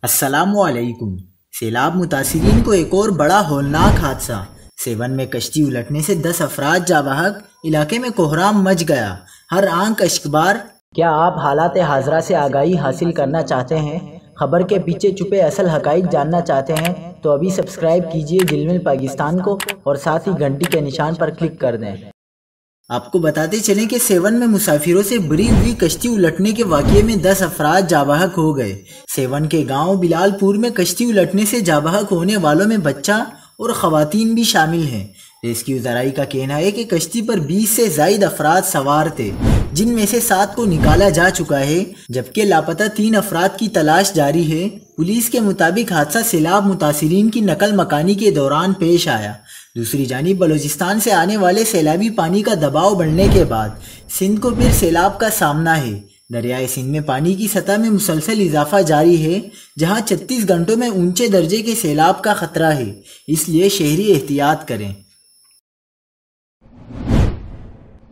السلام علیکم۔ سیلاب متاثرین کو ایک اور بڑا ہولناک حادثہ۔ سیون میں کشتی الٹنے سے 10 افراد جاں بحق، علاقے میں کوہرام مچ گیا، ہر آنکھ اشکبار۔ کیا آپ حالات حاضرہ سے آگاہی حاصل کرنا چاہتے ہیں؟ خبر کے پیچھے چھپے اصل حقائق جاننا چاہتے ہیں تو ابھی سبسکرائب کیجئے جلمل پاکستان کو اور ساتھ ہی گھنٹی کے نشان پر کلک کر دیں۔ آپ کو بتاتے چلیں کہ سیون میں مسافروں سے بری ہوئی کشتی الٹنے کے واقعے میں 10 افراد جاں بحق ہو گئے۔ سیون کے گاؤں بلال پور میں کشتی الٹنے سے جاں بحق ہونے والوں میں بچہ اور خواتین بھی شامل ہیں۔ ریسکیو ذرائع کا کہنا ہے کہ کشتی پر 20 سے زائد افراد سوار تھے، جن میں سے 7 کو نکالا جا چکا ہے، جبکہ لاپتہ 3 افراد کی تلاش جاری ہے۔ پولیس کے مطابق حادثہ سیلاب متاثرین کی نقل مکانی کے دوران پیش آیا۔ دوسری جانب بلوچستان سے آنے والے سیلابی پانی کا دباؤ بڑھنے کے بعد سندھ کو پھر سیلاب کا سامنا ہے۔ دریائے سندھ میں پانی کی سطح میں مسلسل اضافہ جاری ہے، جہاں 36 گھنٹوں میں اونچے درجے کے سیلاب کا خطرہ ہے، اس لیے شہری احتیاط کریں۔